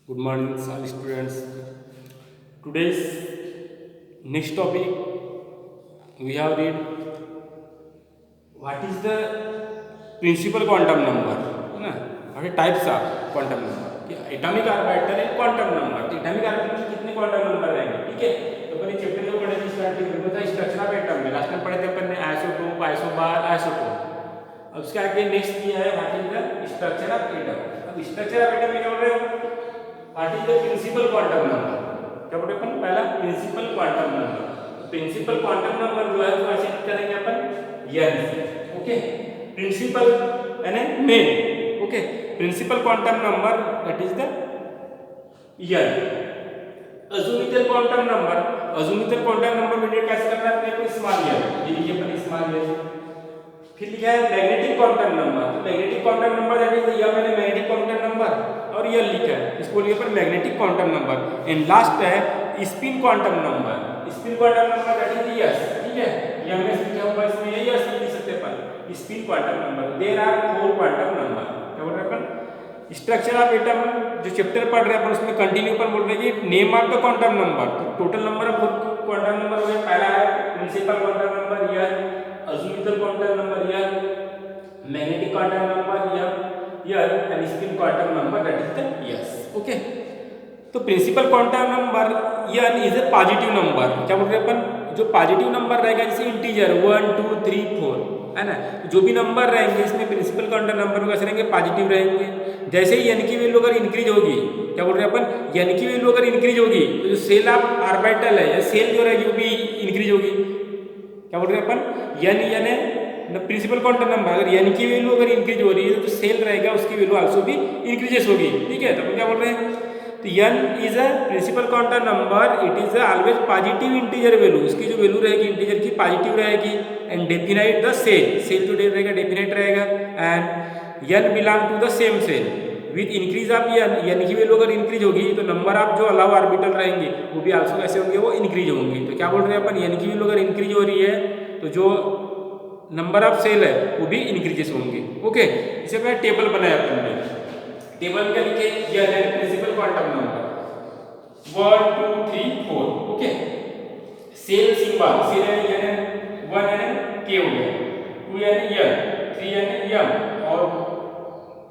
Good morning, all students. Today's next topic we have read what is the principal quantum number, है ना? और types of quantum number कि atomic orbital है quantum number. तो atomic orbital में कितने quantum number रहेंगे, ठीक है? तो अपन चैप्टर जो पढ़े थे स्टार्टिंग में था स्ट्रक्चर ऑफ एटम में, लास्ट में पढ़े थे अपन ने आइसोटोप, आइसोबार, आइसोटोप। अब उसके आगे नेक्स्ट किया है what is the structure of atom. अब स्ट्रक्चर ऑफ एटम में क्या बोल रहे हैं, what is the principal quantum number. क्या बोल रहे हैं अपन, पहला principal quantum number. Principal quantum number जो है वो ऐसे करेंगे अपन n से, ओके? प्रिंसिपल यानी main, okay? Principal quantum number that is the n। Azimuthal quantum number, azimuthal quantum number मीडिएट कैसे करना है अपने को, स्मॉल n, ये लिखिए अपन स्मॉल n। फिर लिखा है मैग्नेटिक क्वांटम नंबर। तो magnetic quantum number that is या मैंने मैग्नेटिक क्वांटम नंबर और ये लिखा है, इसको लिखिए पर magnetic quantum number. And last है spin quantum number. Spin quantum number that is s, ठीक है? ये हमने लिखा हुआ इसमें यही यस लिख सकते हैं अपन spin quantum number. There are 4 quantum number. क्या बोल रहे हैं अपन, स्ट्रक्चर ऑफ एटम जो चैप्टर पढ़ रहे हैं अपन उसमें कंटिन्यू पर बोल रहे हैं कि name of the quantum number. तो total number of quantum number हो गए, पहला है प्रिंसिपल क्वांटम नंबर यह, अज़ूमिटल क्वांटम नंबर यह, मैग्नेटिक क्वांटम नंबर यह and spin quantum number that is the s, okay? तो प्रिंसिपल क्वांटम नंबर यह इज ए पॉजिटिव नंबर। क्या बोल रहे हैं अपन, जो पॉजिटिव नंबर रहेगा जैसे इंटीजर 1 2 3 4 है ना, जो भी नंबर रहेंगे इसमें प्रिंसिपल क्वांटम नंबर कैसे रहेंगे, पॉजिटिव रहेंगे। जैसे ही n की वैल्यू अगर इंक्रीज होगी, क्या बोल रहे हैं अपन, n की वैल्यू अगर इंक्रीज होगी तो जो सेल ऑफ ऑर्बिटल है या सेल जो रहेगी वो भी इंक्रीज होगी। क्या बोल रहे हैं अपन, n है प्रिंसिपल क्वांटम नंबर, अगर n की वैल्यू अगर इंक्रीज हो रही है तो जो सेल रहेगा उसकी वैल्यू आल्सो भी इंक्रीजेस होगी, ठीक है? तो क्या बोल रहे हैं, तो n is a principal quantum number, it is always positive integer value. उसकी जो वैल्यू रहेगी इंटीजर की पॉजिटिव रहेगी। And definite the shell, shell जो रहेगा डेफिनाइट रहेगा। And n belong to the same shell with increase of n की value अगर इंक्रीज होगी तो नंबर ऑफ जो अलाउ ऑर्बिटल रहेंगे वो भी आल्सो कैसे होंगे, वो इंक्रीज होंगे। तो क्या बोल रहे हैं अपन, n की वैल्यू अगर इंक्रीज हो रही है तो जो नंबर ऑफ सेल है वो भी इंक्रीजेस होंगे, ओके? इसे मैं टेबल बनाया अपन ने, टेबल क्या लिखे, यह है principal quantum number 1 2 3 4, okay? Shell symbol, shell यानी 1 यानी k हो गया, 2 यानी n, 3 यानी m और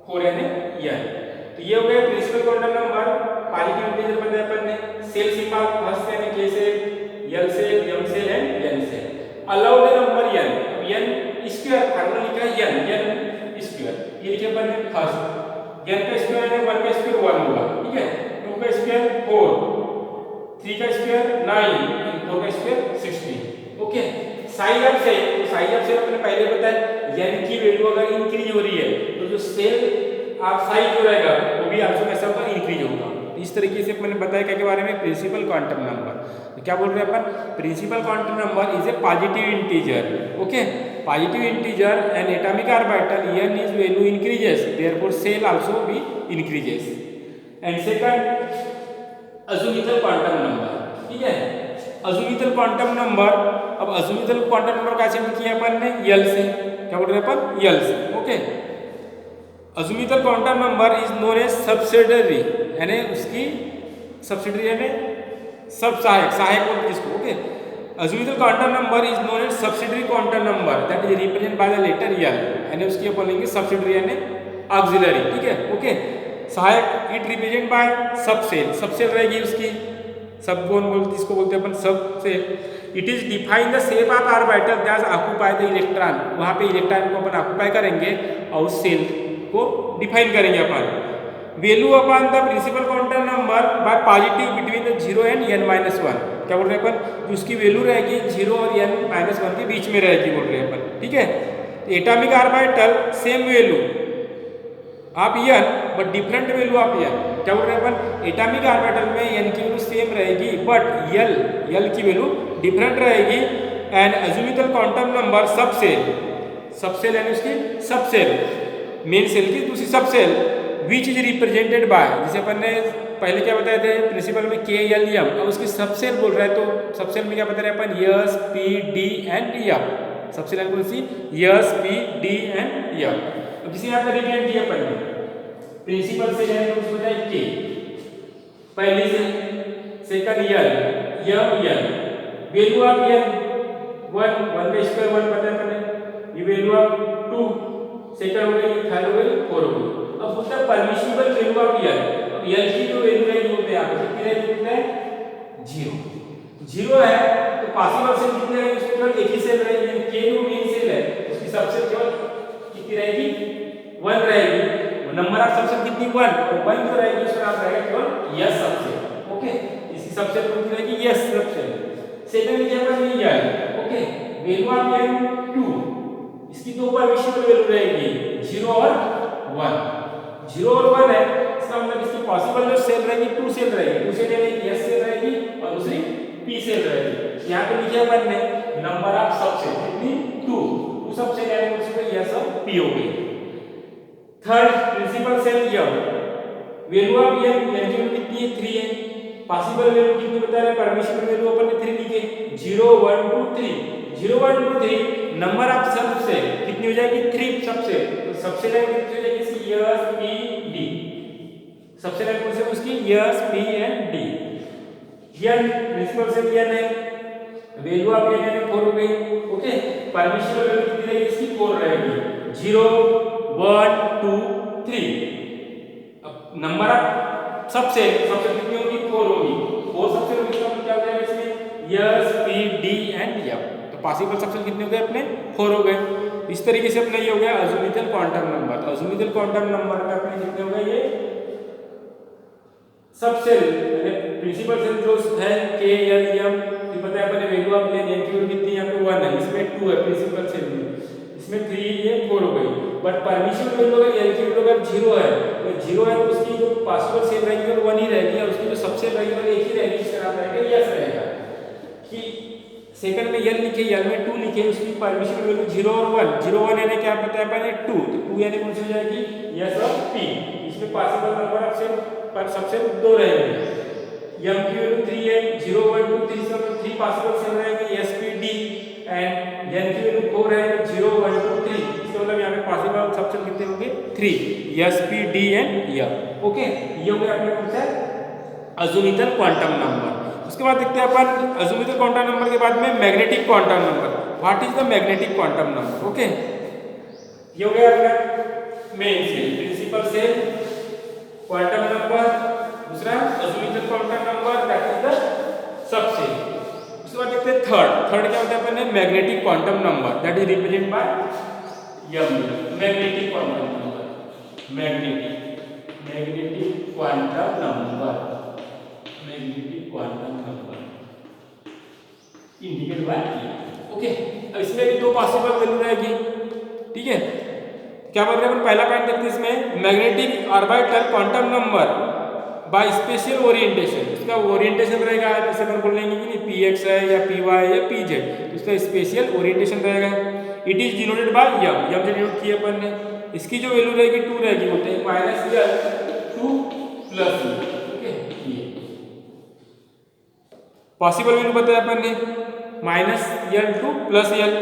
4 यानी n। तो ये हो गया principal quantum number, positive integer बनाया अपन ने। सेल सिंबल फर्स्ट यानी k से, l से, m से एंड n से। Allowed the number n, n square formula लिखा है n स्क्वायर, ये लिखे अपन ने फर्स्ट n का स्क्वायर है 1 का स्क्वायर 1 होगा, ठीक है? 2 का स्क्वायर 4, 3 का स्क्वायर 9 और 4 का square 16, okay? Size of shell, तो साइज ऑफ सेल अपने पहले बताया n की वैल्यू अगर इंक्रीज हो रही है तो जो सेल ऑफ साइज जो रहेगा वो भी आल्सो कैसा होगा, इंक्रीज होगा। इस तरीके से मैंने बताया क्या के बारे में, प्रिंसिपल क्वांटम नंबर। तो क्या बोल रहे हैं अपन, principal quantum number is a positive integer, okay? Positive integer and atomic orbital n is value increases, therefore shell also भी इंक्रीजेस। And second azimuthal quantum number, ठीक है? अज़ूमिटल क्वांटम नंबर, अब अज़ूमिटल क्वांटम नंबर कैसे किया अपन ने, l से। क्या बोल रहे हैं अपन, l से, okay? Azimuthal quantum number is known as subsidiary, यानी उसकी सब्सिडरी यानी सब सहायक, सहायक बोलते जिसको, okay? Azimuthal quantum number is known as subsidiary quantum number that is represent by the letter l, यानी उसकी अपन लेंगे सब्सिडरी यानी ऑक्सिलरी, ठीक है? ओके? सहायक इट रिप्रेजेंट बाय सब सेल, सब सेल रहेगी उसकी, सब कौन बोलते, इसको बोलते हैं अपन subshell. It is define the shape of orbital that occupy the electron, वहाँ पे इलेक्ट्रॉन को अपन ऑक्यूपाई करेंगे और उस सेल को डिफाइन करेंगे अपन। Value upon the principal quantum number by positive between the 0 and n-1। क्या बोल रहे हैं अपन, जो उसकी वैल्यू रहेगी 0 और n-1 के बीच में रहेगी, बोल रहे हैं अपन, ठीक है? Atomic orbital same value of n but different value of n। क्या बोल रहे हैं अपन, एटॉमिक ऑर्बिटल में n की वैल्यू सेम रहेगी बट l की वैल्यू डिफरेंट रहेगी। And azimuthal quantum number subshell यानी उसकी सब सेल, मेन सेल की दूसरी subshell which is represented by, जैसे अपन ने पहले क्या बताए थे प्रिंसिपल में k l m, अब उसकी सब सेल बोल रहा है तो सब सेल में क्या बता रहे हैं अपन, s p d and m। सबसे लाइन कौन सी, s p d and m। किसी यहाँ पे रिलेट दिया अपन ने प्रिंसिपल से जाएंगे उसको बताए के पहली से सेकंड यल वैल्यू ऑफ यल 1 1 का स्क्वायर 1 पता है अपन ये वैल्यू ऑफ 2 सेकंड हो गई थर्ड हो गई 4 हो गई। अब होता है परमिसिबल वैल्यू ऑफ यल। अब यल की जो वैल्यू रहेगी वो यहाँ पे कितनी रहेगी होता है 0 है तो पॉसिबल सेल कितनी रहेगी उसमें केवल एक ही सेल रहेगी के जो मेन सेल है उसकी सबसेल केवल कितनी रहेगी 1 रहेगी। नंबर ऑफ सबसेल कितनी 1 और 1 जो रहेगी उसका नाम रहेगा केवल यस सबसेल। ओके इसकी सबसेल कितनी रहेगी यस सबसेल। सेकंड क्या पर यल ओके वैल्यू ऑफ यल 2 इसकी दो परमिसिबल वैल्यू रहेगी 0 और 1 0 और 1 है इसका मतलब इसकी पॉसिबल जो सेल रहेगी 2 सेल रहेगी 2 सेल यानी यस सेल रहेगी और दूसरी पी सेल रहेगी। यहाँ पे लिखा है अपन ने नंबर ऑफ सबसेल कितनी 2 सबसेल यानी उसमें यस और पी हो गई। Third principal shell l value of l की कितनी है 3 है पॉसिबल वैल्यू कितनी बता रहे हैं परमिसिबल वैल्यू अपन ने 3 लिखे 0 1 2 3 0 1 2 3 नंबर ऑफ सबसेल कितनी हो जाएगी 3 सबसेल तो सबसेल है कितनी हो जाएगी इसकी यस पी डी सबसेल है कौन से उसकी s p and d. L principal shell l है वैल्यू ऑफ यल है 4 हो गई ओके परमिसिबल वैल्यू कितनी रहेगी इसकी 4 रहेगी 0 1 2 3 अब नंबर ऑफ सबसेल कितनी होगी 4 होगी 4 सबसेल होगी इसका मतलब क्या हो जाएगा इसमें yes P D and F तो पॉसिबल सबसेल कितने हो गए अपने 4 हो गए। इस तरीके से अपने ये हो गया अज़्यूमिथल क्वांटम नंबर। तो अज़्यूमिथल क्वांटम नंबर का अपने कितने हो गए ये सबसेल यानी प्रिंसिपल सेल जो है के एल एम तो पता है अपने वैल्यू ऑफ एन की वैल्यू कितनी यहाँ पे 1 है इसमें 2 है प्रिंसिपल सेल में इसमें 3 ये 4 हो गई बट परमिसिबल वैल्यू अगर एल की वैल्यू अगर 0 है तो 0 है तो उसकी जो पॉसिबल सेल रहेगी वो 1 ही रहेगी और उसकी जो सबसेल रहेगी वो एक ही रहेगी इसका नाम रहेगा यस रहेगा। कि सेकंड में यल लिखे यल में 2 लिखे उसकी परमिसिबल वैल्यू 0 और 1 0 1 यानी क्या पता है अपने 2 तो 2 यानी कौन सी हो जाएगी यस और पी इसमें पॉसिबल नंबर ऑफ सेल पर सबसेल 2 रहेंगे m की वैल्यू 3 है 0 1 2 3 सब 3 पॉसिबल सेल रहेंगे s p d and n की वैल्यू 4 है 0 1 2 3 इसका मतलब यहां पे पॉसिबल सबसेल कितने होंगे 3 s p d and m okay ये हो गया अपने कौन सा अज़्यूमिथल क्वांटम नंबर। उसके बाद देखते हैं अपन अज़्यूमिथल क्वांटम नंबर के बाद में magnetic quantum number. What is the magnetic quantum number okay ये हो गया अपना main shell principal shell quantum number दूसरा azimuthal quantum number that is the subshell. उसके बाद देखते हैं थर्ड क्या होता है अपने magnetic quantum number that is represent by m magnetic quantum number magnetic quantum number indicate by okay. अब इसमें भी दो पॉसिबल वैल्यू रहेगी ठीक है क्या बोल रहे हैं अपन पहला पॉइंट देखते हैं इसमें magnetic orbital quantum number by special orientation इसका ओरिएंटेशन रहेगा जैसे अपन बोल लेंगे कि px है या py या pz तो इसका स्पेशल ओरिएंटेशन रहेगा। It is denoted by m denote किया अपन ने इसकी जो वैल्यू रहेगी 2 रहेगी बोलते हैं -l 2 प्लस ओके ये पॉसिबल वैल्यू बताया अपन ने -l2 plus l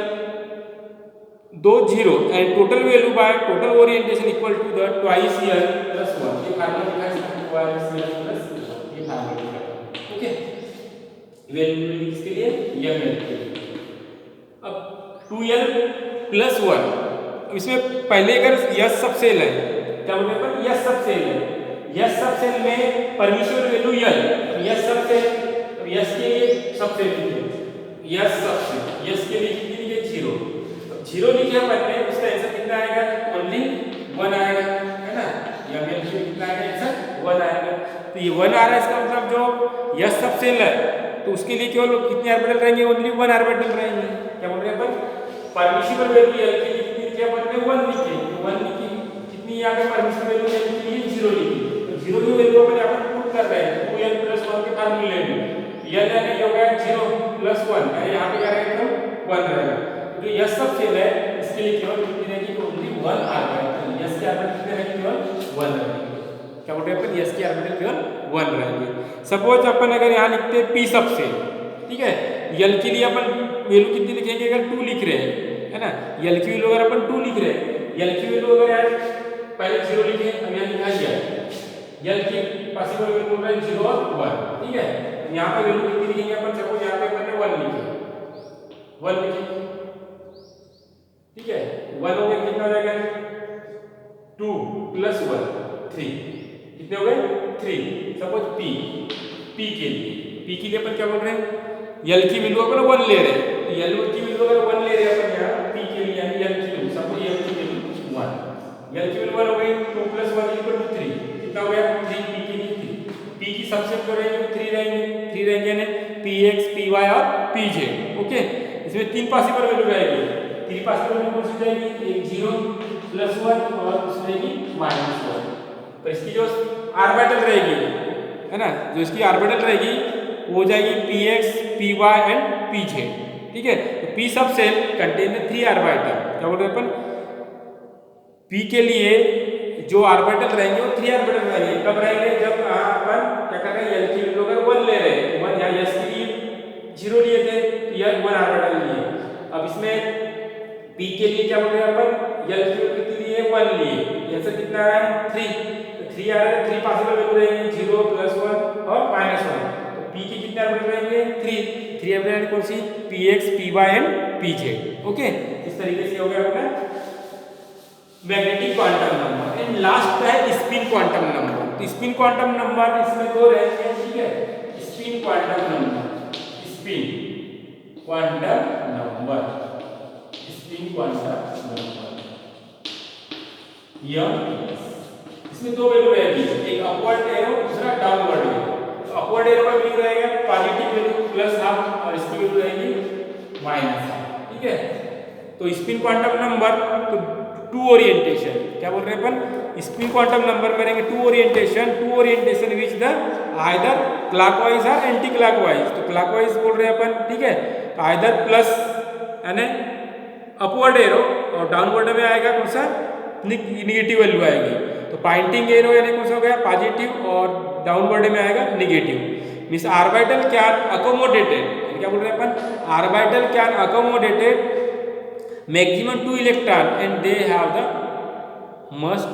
2 0 and total value by total orientation equal to the twice l plus 1 ये फार्मूला लिखा है ट्वाइस l प्लस ये फार्मूला लिखा है ओके वैल्यू किसके लिए m के लिए। अब 2l प्लस 1 इसमें पहले अगर यस सबसेल है क्या बोल रहे हैं यस सबसेल है यस सबसेल में permissible value l yes subshell yes के लिए सबसेल यस सबसेल यस के लिए कितनी लिखे 0 लिखे अपन ने उसका आंसर कितना आएगा ओनली 1 आएगा है ना या मेन में कितना आएगा आंसर 1 आएगा। तो ये 1 आ रहा है इसका मतलब जो यस सबसेल है तो उसके लिए केवल कितने ऑर्बिटल रहेंगे ओनली 1 ऑर्बिटल रहेंगे। क्या बोल रहे हैं अपन परमिसिबल वैल्यू l के लिए कितनी लिखे अपन ने 1 लिखे 1 लिखी कितनी यहां पे परमिसिबल वैल्यू l के लिए 0 लिखी तो 0 की वैल्यू अपन यहां पर पुट कर रहे हैं 2l प्लस 1 के फार्मूले में l यानी ये हो गया 0 प्लस 1 यानी यहां पे क्या रहेगा तो 1 रहेगा। जो यस सबसेल है इसके लिए केवल कितनी रहेगी तो ओनली 1 ऑर्बिटल यस के ऑर्बिटल कितने रहेंगे केवल 1 रहेंगे। क्या बोल रहे हैं अपन यस के ऑर्बिटल केवल 1 रहेंगे। सपोज अपन अगर यहां लिखते हैं p सबसेल ठीक है l के लिए अपन वैल्यू कितनी लिखेंगे अगर 2 लिख रहे हैं है ना l की वैल्यू अगर अपन 2 लिख रहे हैं यल की वैल्यू अगर यार पहले 0 लिखे, अब यहाँ लिखा गया यल की पॉसिबल वैल्यू बोल रहा है 0 और 1, ठीक है। यहाँ पे वैल्यू कितनी लिखेंगे अपन, सपोज यहाँ पे अपन ने 1 लिखे, 1 लिखे, ठीक है। 1 हो गया, कितना हो जाएगा 2 + 1 3, कितने हो गए 3। सपोज p के लिए अपन क्या बोल रहे हैं, यल की वैल्यू अपन 1 ले रहे हैं, तो यल की वैल्यू अगर 1 ले रहे हैं अपन यहाँ p के लिए, यानी यल की वैल्यू सपोज यल की वैल्यू 1, यल की वैल्यू 1 हो गई, 2 + 1 = 3, कितना हो गया 3 p के लिए 3, p की सबसे जो रहेंगे 3 रहेंगे यानी px py और pz, ओके। इसमें 3 पॉसिबल वैल्यू रहेगी, 3 पॉसिबल वैल्यू कौन सी जाएगी, एक 0 + 1 और दूसरी रहेगी -1। तो इसकी जो ऑर्बिटल रहेगी है ना, जो इसकी ऑर्बिटल रहेगी वो हो जाएगी px py एंड pz, ठीक है। तो p सब सेल कंटेन 3 ऑर्बिटल, क्या बोल रहे हैं अपन, p के लिए जो ऑर्बिटल रहेंगे वो 3 ऑर्बिटल रहेंगे, कब रहेंगे, जब अपन क्या कर रहे हैं, l की वैल्यू अगर 1 ले रहे हैं, 1 यहाँ s के लिए 0 लिए थे, यह 1 ऑर्बिटल लिए। अब इसमें p के लिए क्या बोल रहे हैं अपन, l की वैल्यू कितनी लिए 1 लिए, आंसर कितना आ रहा है 3, 3 आ रहा है, 3 पॉसिबल वैल्यू रहेंगी 0 + 1 और -1। तो p की कितने ऑर्बिटल रहेंगे 3 ऑर्बिटल कौन सी, px py and pz, okay. इस तरीके से हो गया अपना magnetic quantum number. And last है स्पिन क्वांटम नंबर। तो स्पिन क्वांटम नंबर इसमें 2 रहेंगे, ठीक है। Spin quantum number, spin quantum number, spin quantum number इसमें 2 वैल्यू रहेगी, एक अपवर्ड एरो, दूसरा डाउनवर्ड एरो। तो अपवर्ड एरो का वैल्यू रहेगा पॉजिटिव वैल्यू +½ और इसकी वैल्यू रहेगी -½ ठीक है। तो स्पिन क्वांटम नंबर तो 2 ओरिएंटेशन, क्या बोल रहे हैं अपन, स्पिन क्वांटम नंबर में रहेंगे 2 orientation which the either clockwise और एंटी क्लॉकवाइज। तो क्लॉकवाइज बोल रहे हैं अपन, ठीक है, तो आइदर प्लस यानी अपवर्ड एरो और डाउनवर्ड में आएगा कौन सा, निगेटिव वैल्यू आएगी। तो पॉइंटिंग एरो यानी कौन सा हो गया पॉजिटिव और डाउनवर्ड में आएगा negative. Means orbital can accommodated, क्या बोल रहे हैं अपन, orbital can accommodated maximum 2 electron and they have the must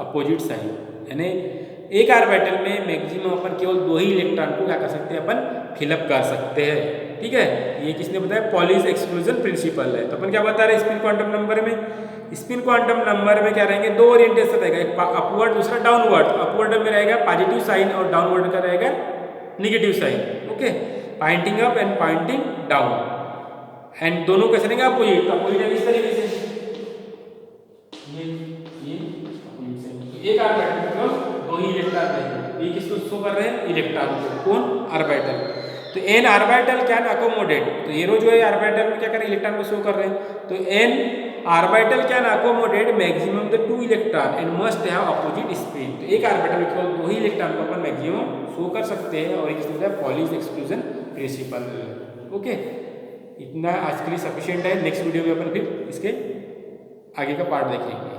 opposite sign, यानी एक ऑर्बिटल में मैक्सिमम अपन केवल 2 ही इलेक्ट्रॉन को क्या कर सकते हैं, अपन फिलअप कर सकते हैं, ठीक है। ये किसने बताया, पॉलीज एक्सक्लूजन प्रिंसिपल है। तो अपन क्या बता रहे हैं स्पिन क्वांटम नंबर में, स्पिन क्वांटम नंबर में क्या रहेंगे, 2 ओरिएंटेशन रहेगा, एक अपवर्ड दूसरा डाउनवर्ड। अपवर्ड में रहेगा पॉजिटिव साइन और डाउनवर्ड का रहेगा negative sign, okay. Pointing up and pointing down, and दोनों कैसे रहेंगे अपोजिट। अपोजिट है इस तरीके से, ये एक ऑर्बिटल में 2 ही इलेक्ट्रॉन रहेंगे, ये किसको शो कर रहे हैं, इलेक्ट्रॉन को, कौन, ऑर्बिटल। तो एन ऑर्बिटल कैन अकोमोडेट, तो एरो जो है ऑर्बिटल में क्या कर रहे हैं, इलेक्ट्रॉन को शो कर रहे हैं। तो N orbital can accommodate maximum the 2 electron and must have opposite spin. तो एक ऑर्बिटल में केवल 2 ही इलेक्ट्रॉन को अपन मैक्सिमम शो कर सकते हैं, और एक किसने बताया, पॉलीज एक्सक्लूजन प्रिंसिपल, ओके। इतना आज के लिए सफिशिएंट है। नेक्स्ट वीडियो में अपन फिर इसके आगे का पार्ट देखेंगे।